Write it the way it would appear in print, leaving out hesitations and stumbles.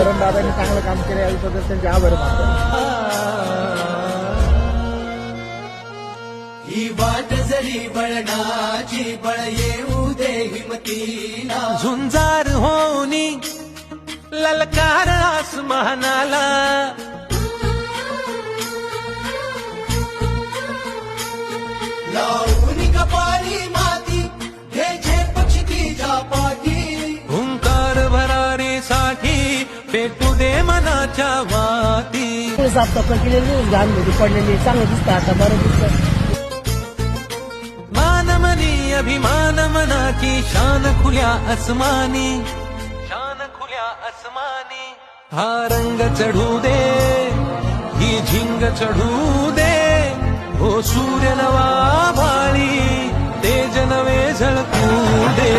धरण दादांनी चांगलं काम केलं याबद्दल त्यांचे आभार मानतो. ही वाट जरी बळणाची बळ येऊ दे हिमतीला, झुंजार होनी ललकार आसमानाला, लावून कपारी माती घे पक्षी तिच्या पाठी, हुंकार भरारीसाठी पेटू दे मनाच्या वाती. साफसफाई केलेली घाणमध्ये पडलेली चांगलं दिसतं, आता बरं दिसतं. मानमनी अभिमान मनाची शान खुल्या आसमानी, शान खुल्या आसमानी. हा रंग चढू दे, ही झिंग चढू दे, हो सूर्य नवा भाळी तेज नवे झळकू दे.